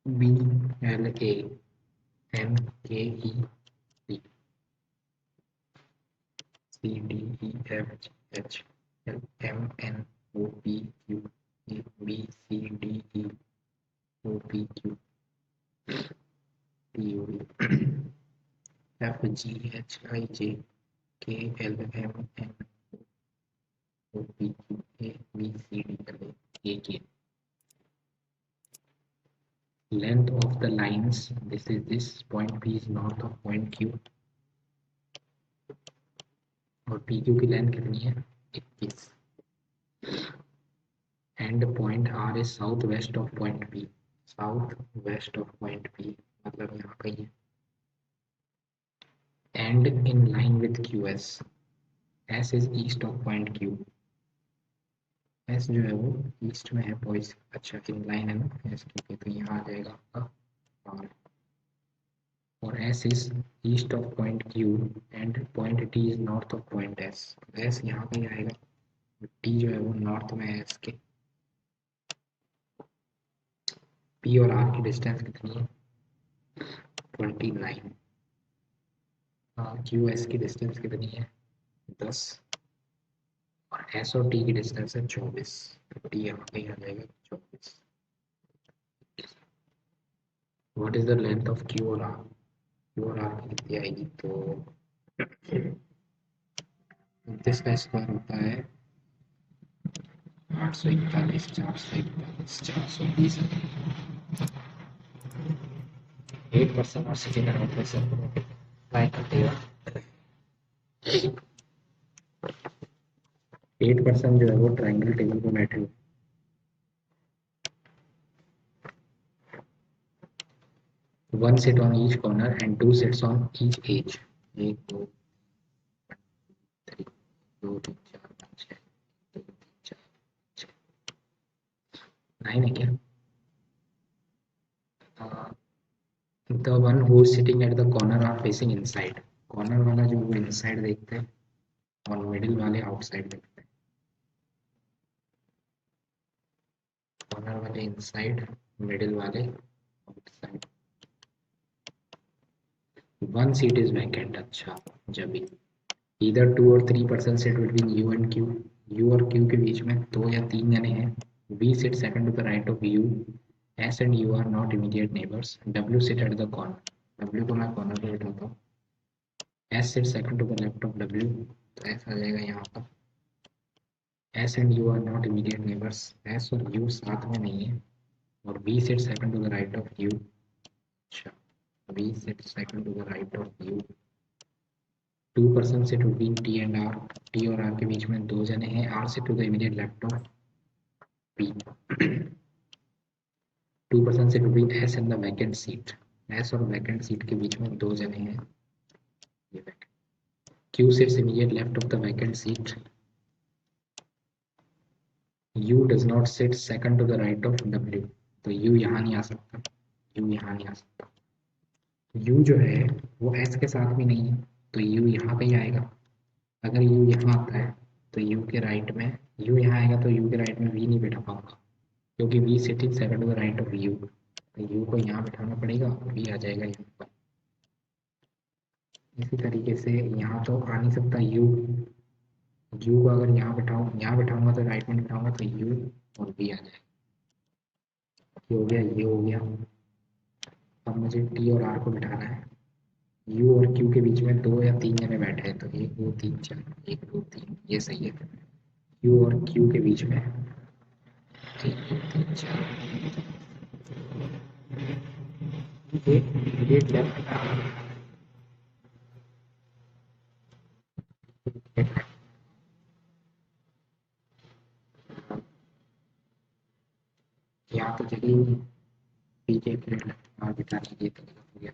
B L A M K E C C D E F G H L M N O P Q A B C D E O P Q P U V F G H I J K L M N O P Q A B C D L A K. Length of the lines. This is this point P is north of point Q और P Q की length कितनी है 21 and point R is south west of point P south west of point P मतलब यहाँ कहीं है and in line with Q S is east of point Q S जो है वो ईस्ट में है बॉयज अच्छा इन लाइन है ना एस क्यू तो यहाँ आ जाएगा आपका आर और S is east of point Q and point T is north of point S S यहाँ पे आएगा टी जो है वो नॉर्थ में है एस के पी और आर की डिस्टेंस कितनी है 29 क्यू एस की डिस्टेंस कितनी है 10 और एस और टी की डिस्टेंस है 24 तो टी यहाँ पे आ जाएगा 24 what is the length of Q और आर क्यू और आर की कितनी आएगी तो 29 का स्क्वायर होता है 841 441 420 8% और सेकेंड राउंड में से ट्राई कटेगा 8% जो है वो ट्रायंगल टेबल पे बैठे हुए 1 sit on each corner and 2 sits on each edge 1 2 3 2 3 4 5 6 2 3 4 6 9 है क्या the one who is sitting at the corner are facing inside corner वाला जो वो inside देखते हैं और middle वाले outside देखते हैं corner वाले inside middle वाले outside one seat is vacant अच्छा जब भी either 2 or 3% sit between U and Q U और Q के बीच में 2 या 3 जने हैं V sit second to the right of U S and U are not immediate neighbors W sit at the corner W को मैं corner पे बिठाता हूँ S sits second to the left of W, तो S आ जाएगा यहाँ पर। S and U are not immediate neighbors, S और U साथ में नहीं है, और V sits second to the right of U। अच्छा, V sits second to the right of U। 2% sit between T and R, T और R के बीच में दो जने हैं, R sit to the immediate left of P। 2% sit between S and the vacant seat, S और vacant seat के बीच में दो जने हैं, ये vacant। Q sits immediate left of the vacant seat, U does not sit second to the right of W, तो U यहाँ नहीं आ सकता, U यहाँ नहीं आ सकता। U जो है वो S के साथ भी नहीं है, तो U यहाँ पे ही आएगा। अगर U यहाँ आता है तो U के राइट में, U यहाँ आएगा तो U के राइट में V नहीं बैठा पाऊंगा, क्योंकि V sitting second to the right of U, तो U को यहाँ बैठाना पड़ेगा, V आ जाएगा यहाँ पर। इसी तरीके से यहाँ तो आ नहीं सकता U को अगर यहाँ बैठाऊंगा तो राइट में बैठाऊंगा तो U और V आ जाएगा। ये हो गया, ये हो गया। अब मुझे T और R को बैठाना है। U और Q के बीच में दो या तीन जने बैठे हैं, तो 1 2 3 4, 1 2 3, ये सही है। Q और Q के बीच में 1 2 3 4, इमीडिएट लेफ्ट यहाँ तो जगह पीछे प्लेट और बिठा लीजिए तो हो गया।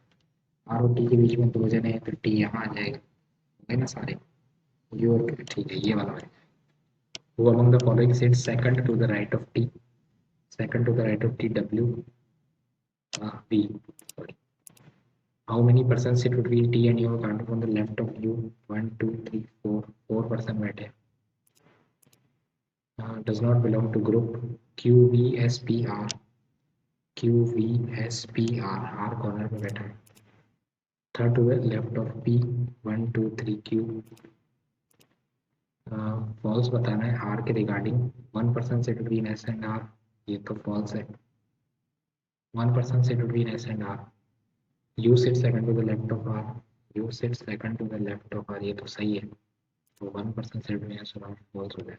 आर और टी के बीच में दो जने हैं तो टी यहाँ आ जाएगा, है ना सारे। यू और ठीक है, ये वाला है। Who among the following sits second to the right of T? Second to the right of T, W, B. Sorry. How many persons sit between T and U? Counting from the left of U. 1 2 3 4, 4 person बैठे। Does not belong to group Q V S P R, Q V S P R, R corner में बैठा है। Third to the left of P, 1 2 3 Q। False बताना है R के regarding. 1% sit between S and R, ये तो false है। 1% sit between S and R। U sits second to the left of R, U sits second to the left of R, ये तो सही है। तो 1% sit between S और R false हो गया।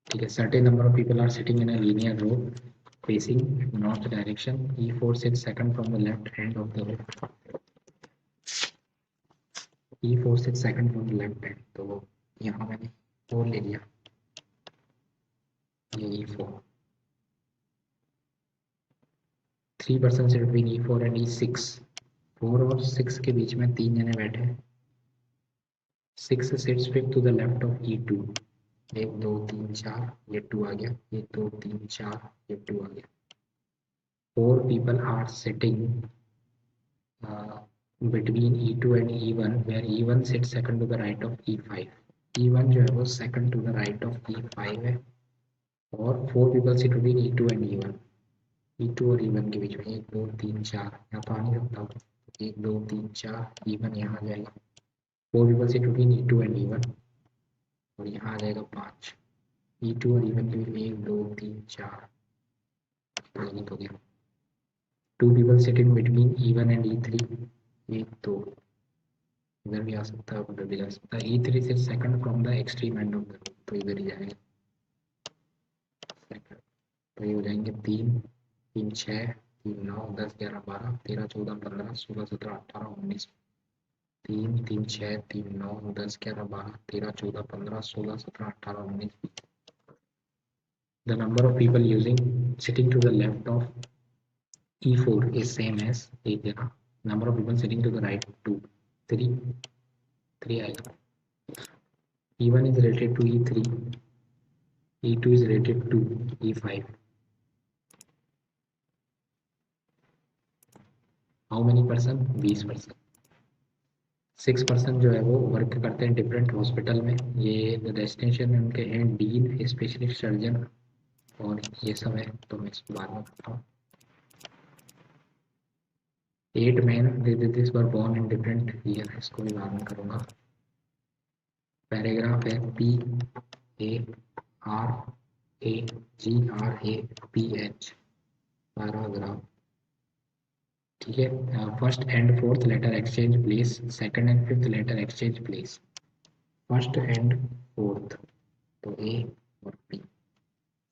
ठीक है। Certain number of people are sitting in a linear row facing north direction. E4 sits second from the left end of the row. E4 sits second from the left end, तो यहाँ मैंने 4 ले लिया, ये E4। 3% sit between E4 and E6, 4 और 6 के बीच में तीन जने बैठे हैं। 6 sits fifth to the left of E2, 1 2 3 4, ये 2 आ गया, ये 2 3 4, ये 2 आ गया। 4 people are sitting between E2 and E1, where E1 sits second to the right of E5। E1 जो है वो second to the right of E5 है, और 4 people sit between E2 and E1, E2 और E1 के बीच में 1 2 3 4, यहाँ तो आ नहीं सकता, 1 2 3 4, E1 यहाँ आ जाएगा। 4 people sit between E2 and E1, और यहाँ आ जाएगा 5। E2 और E1 के बीच 1 2 3 4, गलत हो गया। 2 people sit in between E1 and E3, 1 2, इधर भी आ सकता है, उधर भी जा सकता है। E3 से second from the extreme end of the room, तो इधर ही जाएंगे सेकंड, तो ये हो जाएंगे 3 3 6 3 9 10 11 12 13 14 15 16 17 18 19, 3 3 6 3 9 10 11 12 13 14 15 16 17 18 19। The number of people sitting to the left of E4 is same as, एक देना, number of people sitting to the right 2 3 आएगा। E1 is related to E3, E2 is related to E5। How many person? 20%। 6% जो है वो work करते हैं different hospital में, ये डेस्टिनेशन उनके हैं डीन, स्पेशलिस्ट सर्जन, और ये सब है, तो मैं इसको बाद में करता हूँ। 8 men this were born in different year, इसको भी बाद में करूँगा। पैराग्राफ है PARAGRAPH, पैराग्राफ। ठीक है। First and fourth letter exchange place, second and fifth letter exchange place. First and fourth तो ए और पी,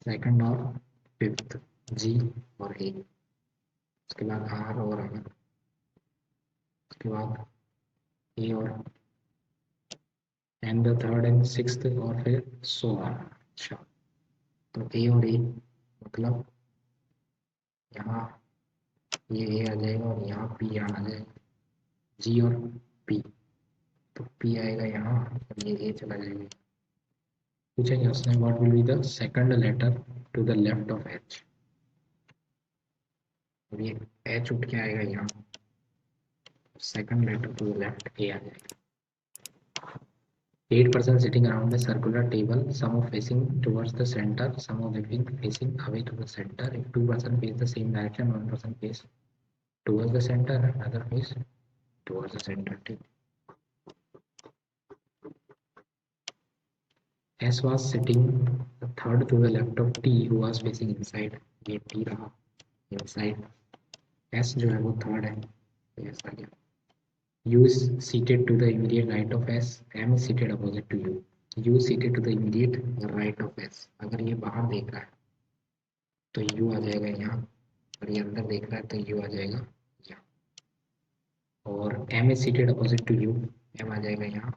सेकंड और फिफ्थ जी और ए, उसके बाद आर और आर, उसके बाद ए और and the third and sixth और फिर सो ऑन। अच्छा, तो ए और ए मतलब यहाँ ये ए आ जाएगा और यहाँ पी यहाँ आ जाएगा, जी और पी, तो पी आएगा यहाँ और ये ए चला जाएगा। पूछेंगे उसने what will be the second letter to the left of H, और ये एच उठ के आएगा यहाँ, second letter to the left A आ जाएगा। 8 person sitting around a circular table, some of facing towards the center, some of them facing away to the center. If 2 person face the same direction, 1 person face towards the center, another face towards the center too. S was sitting the third to the left of T, who was facing inside. ये T रहा inside, S जो है वो third है, तो S आ गया। U is seated to the immediate right of S, M is seated opposite to U. U is seated to the immediate right of S. अगर ये बाहर देख रहा है तो U आ जाएगा यहाँ, और ये अंदर देख रहा है तो U आ जाएगा यहाँ, और M is seated opposite to U, M आ जाएगा यहाँ।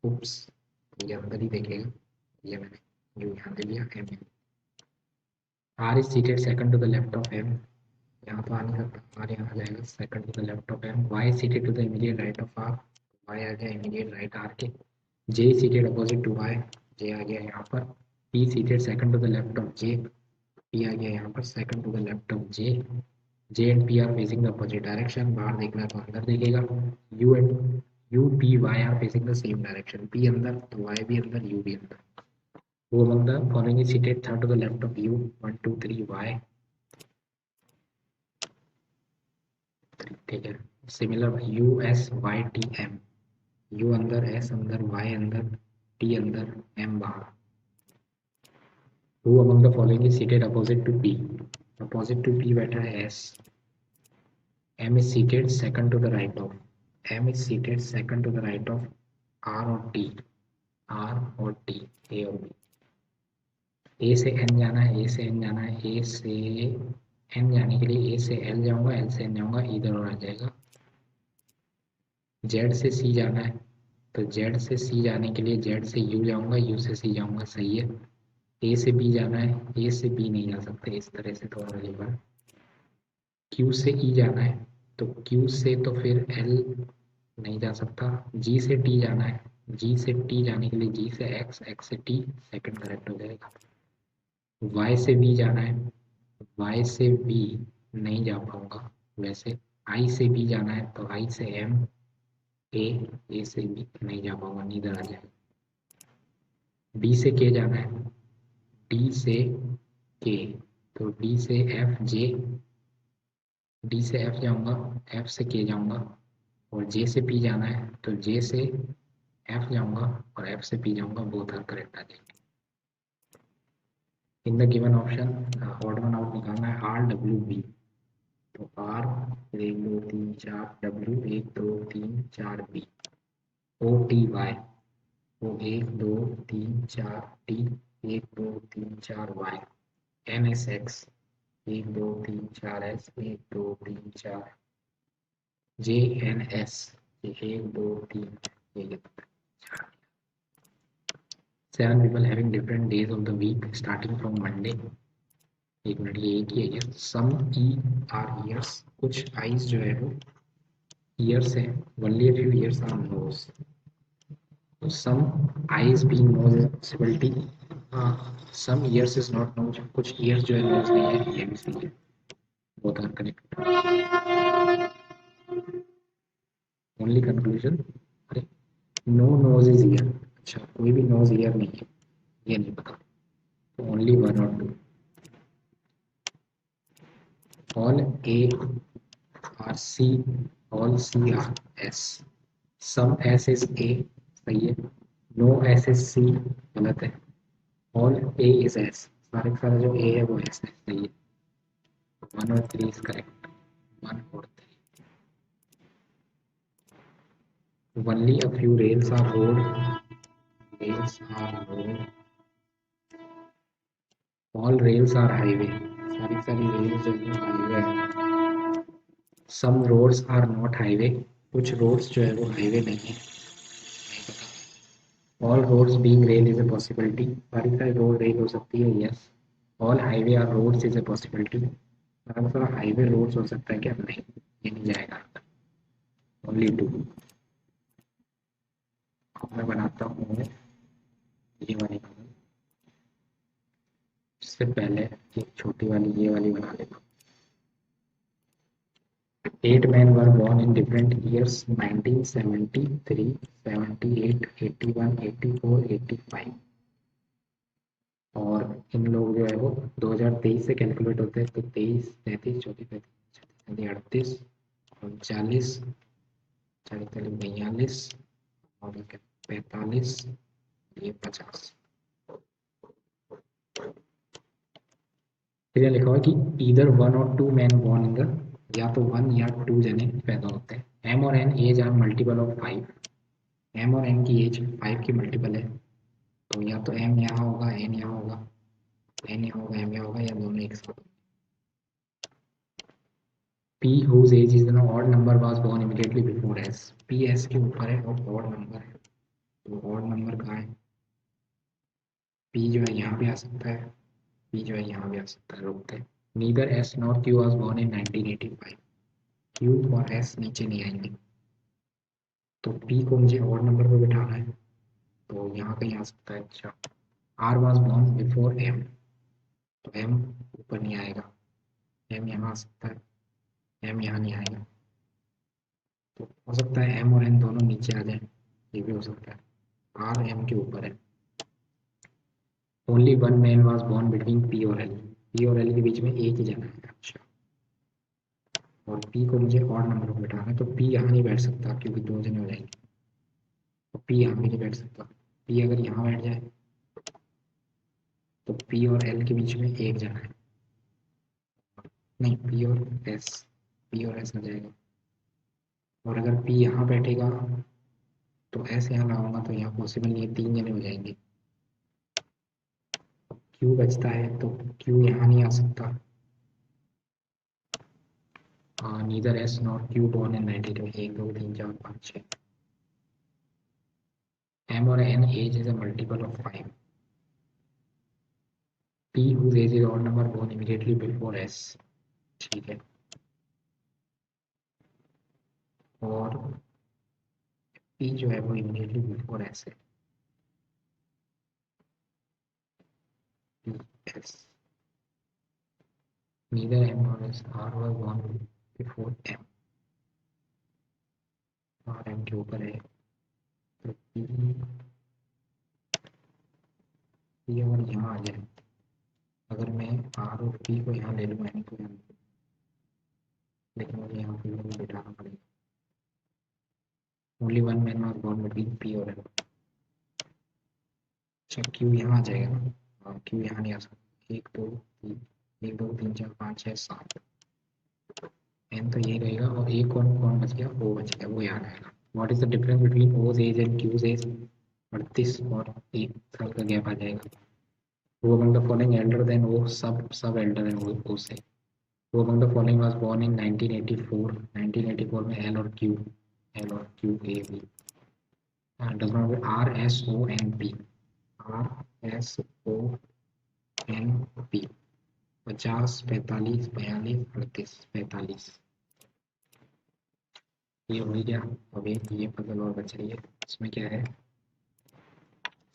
उप्स, ये अंदर ही देखेगा, ये मैंने U यहाँ दे दिया, M। R is seated second to the left of M, यहाँ तो आ नहीं सकता, R यहाँ आ जाएगा second to the left of M। Y is seated to the immediate right of R, Y आ गया immediate right R के। J is seated opposite to Y, J आ गया यहाँ पर। P seated second to the left of J, P आ गया यहाँ पर second to the left of J। J and P are facing the opposite direction, बाहर देखना है तो अंदर देखेगा। U, P, Y are facing the same direction, P अंदर तो Y भी अंदर, U भी अंदर। Who among the following is seated third to the left of U? 1 2 3 Y, ठीक है। Similar U S Y T M, U अंदर, S अंदर, Y अंदर, T अंदर, M बाहर। Who among the following is seated opposite to P? Opposite to P बैठा है S। M is seated second to the right of, M is seated second to the right of R और T, R और T, A और B। A से N जाना है, A से N जाना है, A से N जाने के लिए A से L जाऊंगा, L से N जाऊंगा, इधर और आ जाएगा। Z से C जाना है, तो Z से C जाने के लिए Z से U जाऊंगा, U से C जाऊंगा, सही है। A से B जाना है, A से B नहीं जा सकते, इस तरह से तो और बार। Q से E जाना है, तो Q से तो फिर L नहीं जा सकता। G से T जाना है, G से T जाने के लिए G से X, X से T, सेकंड करेक्ट हो जाएगा। Y से B जाना है, Y से B नहीं जा पाऊंगा वैसे। I से B जाना है तो I से M, A से B नहीं जा पाऊंगा, नीदर आ जाएगा। D से K जाना है, D से K, तो D से F J, D से F जाऊंगा, F से K जाऊंगा, और J से P जाना है तो J से F जाऊंगा और F से P जाऊंगा, बोथ आर करेक्ट आ जाएंगे। In the given option odd one out निकालना है, R W B, तो R 1 2 3 4 W 1 2 3 4 B, O T Y, वो 1 2 3 4 T 1 2 3 4 Y, N S X 1 2 3 4 S 1 2 3 4, J N S 1 2 3, 7 people having different days of the week starting from Monday। एक minute, ये एक ही है क्या? सम E R years, कुछ eyes जो है वो ईयर्स है, only a few years are nose, so some eyes being nose is a possibility, some years is not nose, कुछ years जो है nose नहीं है, ये भी सही है, both are correct। only conclusion, अरे no nose is ear, अच्छा कोई भी nose ear नहीं है, ये नहीं पता, तो only one or two। all A are C, all C are S, some S is A, सही है, no S is C, गलत है, all A is S, सारे सारा जो A है वो S है, सही है। 1 और 3 is correct, 1 और 3। Only a few rails are road. Rails are road. All rails are highway. सारी सारी rails जो है highway है. Some roads are not highway. कुछ roads जो है वो highway नहीं है. नहीं पता. All roads being rail is a possibility. सारी सारी road rail हो सकती है. Yes. All highway are roads is a possibility. अगर थोड़ा highway roads हो सकता है क्या? नहीं, ये नहीं जाएगा. Only two. मैं बनाता हूँ ये वाली. इससे पहले एक छोटी वाली ये वाली बना लेता. 8 men were born in different years: 1973, 78, 81, 84, 85. और इन लोग जो है वो 2023 से कैलकुलेट होते हैं. तो 23, 33, 34, 35, 38, 39, 40, 42 और 45, ये 50. फिर लिखा हुआ कि ईदर वन और two man born in the, या तो वन या टू जने पैदा होते हैं. एम और N age are multiple of 5. M और एन की एज 5 की मल्टीपल है. तो या तो एम यहाँ होगा, एन यहाँ होगा, एन यहाँ होगा, एम यहाँ होगा, या दोनों एक साथ. P whose age is an odd number was born immediately before S. P S के ऊपर है और odd number है. तो odd number कहाँ है? P जो है यहाँ भी आ सकता है, P जो है यहाँ भी आ सकता है. रुकते हैं. Neither S nor Q was born in 1985. Q और S नीचे नहीं आएंगे. तो P को मुझे odd number पे बिठाना है, तो यहाँ कहीं आ सकता है. अच्छा, R was born before M. तो M ऊपर नहीं आएगा, M यहाँ आ सकता है, M यहाँ नहीं आएगा. तो हो सकता है M और N दोनों नीचे आ जाए, ये भी हो सकता है. R M के ऊपर है. Only one man was born between P और L. P और L के बीच में एक ही जना है. अच्छा, और P को मुझे और नंबर पर बैठाना है, तो P यहाँ नहीं बैठ सकता क्योंकि दो जने हो जाएंगे. तो P यहाँ भी नहीं बैठ सकता. P अगर यहाँ बैठ जाए तो P और L के बीच में एक जना है. नहीं, P और S, P और S आ जाएगा. और अगर P यहाँ बैठेगा तो S यहाँ लाऊंगा तो यहाँ पॉसिबल नहीं है, तीन जने हो जाएंगे. Q बचता है तो Q यहाँ नहीं आ सकता. Neither S nor Q born in 92. 1 2 3 4 5 6. M और N age is a multiple of 5. P whose age is odd number born immediately before S. ठीक है. और P जो है वो immediately before S है. P S. Neither M nor S R was born before M. और M के ऊपर है. तो P अगर यहाँ आ जाए, अगर मैं R और P को यहाँ ले लूँ M को यहाँ, लेकिन मुझे यहाँ P में बिठाना पड़ेगा. Only one man was born between P और M. अच्छा, Q यहाँ आ जाएगा ना. हाँ, Q यहाँ नहीं आ सकता. 1 2 3, 1 2 3 4 5 6 7. N तो ये रहेगा और एक कौन कौन बच गया? O बच गया, वो यहाँ आएगा. What is the difference between O's age and Q's age? 38 और 1 साल का गैप आ जाएगा. Who among the following elder than O? सब elder हैं O से. Who among the following was born in 1984? 1984 में L और Q, L और Q A B. Does not have R S O N P. R S O N P. 50, 45, 42, 38, 45. ये हो गया. अब एक ये पजल और बच रही है. इसमें क्या है?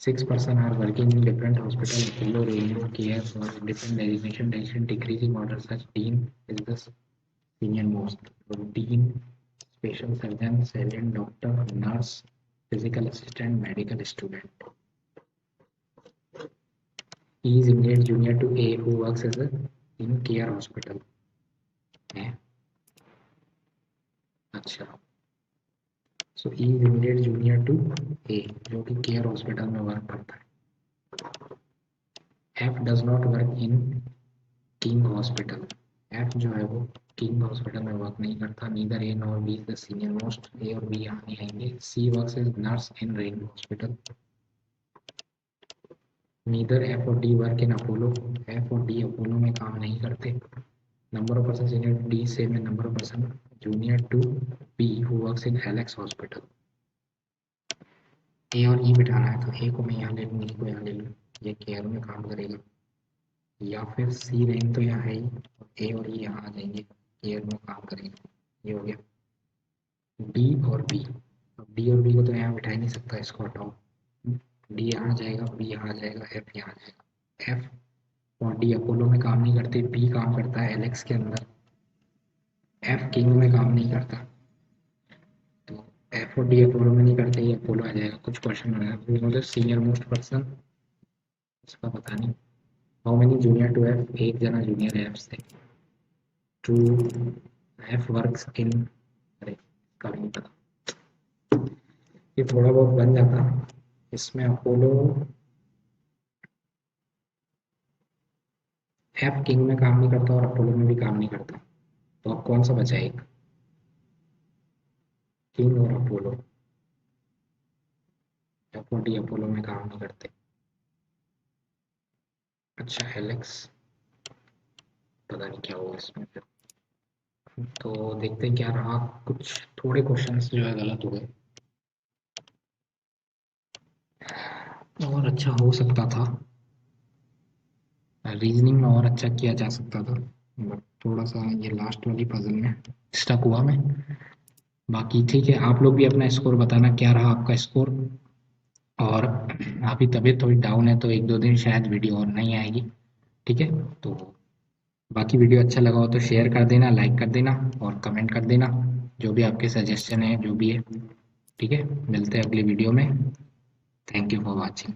6 person are working in different hospital. Below rainbow care for different designation decreasing order. Such dean is the senior most. So dean, special surgeon, surgeon, doctor, nurse, physical assistant, medical student. He is immediate junior to A who works as a in care hospital. अच्छा, so he is immediate junior to A जो कि care hospital में work करता है. F does not work in King Hospital. F जो है वो King hospital में वर्क नहीं करता, neither A nor B the senior most, A और बी यहाँ नहीं आएंगे। C works as nurse in Rain hospital, neither F और D work in Apollo, F और डी अपोलो में काम नहीं करते। Number of person senior D से में number of person junior to B who works in Alex hospital. A और ई बिठाना है तो ए को मैं यहाँ ले लूँ, ई को यहाँ ले लूँ, ये केयर में काम करेगा। या फिर सी रैंक तो यहाँ है ही, ए और ई यहाँ आ जाएंगे, केयर में काम करेगा। ये हो गया डी और बी। अब डी और बी को तो यहाँ बिठा ही नहीं सकता, इसको हटाओ, डी यहाँ आ जाएगा, बी यहाँ आ जाएगा, एफ यहाँ आ जाएगा। एफ और डी अपोलो में काम नहीं करते, बी काम करता है एलेक्स के अंदर, एफ किंग में काम नहीं करता, तो एफ और डी अपोलो में नहीं करते, ये अपोलो आ जाएगा। कुछ क्वेश्चन बनाया सीनियर मोस्ट पर्सन, इसका पता नहीं। How many junior to F, एक जना जूनियर है एफ से। टू एफ वर्क्स इन, अरे इसका भी नहीं पता, ये थोड़ा बहुत बन जाता इसमें। अपोलो एफ किंग में काम नहीं करता और अपोलो में भी काम नहीं करता, तो अब कौन सा बचा एक, किंग और अपोलो। एफ और डी अपोलो में काम नहीं करते। अच्छा एलेक्स, पता नहीं क्या हुआ इसमें फिर, तो देखते हैं क्या रहा। कुछ थोड़े क्वेश्चंस जो है गलत हो गए, और अच्छा हो सकता था, रीजनिंग में और अच्छा किया जा सकता था, बट थोड़ा सा ये लास्ट वाली पजल में स्टक हुआ मैं। बाकी ठीक है, आप लोग भी अपना स्कोर बताना क्या रहा आपका स्कोर। और अभी तबीयत थोड़ी डाउन है तो एक दो दिन शायद वीडियो और नहीं आएगी, ठीक है। तो बाकी वीडियो अच्छा लगा हो तो शेयर कर देना, लाइक कर देना और कमेंट कर देना, जो भी आपके सजेशन है जो भी है, ठीक है। मिलते हैं अगली वीडियो में। Thank you for watching.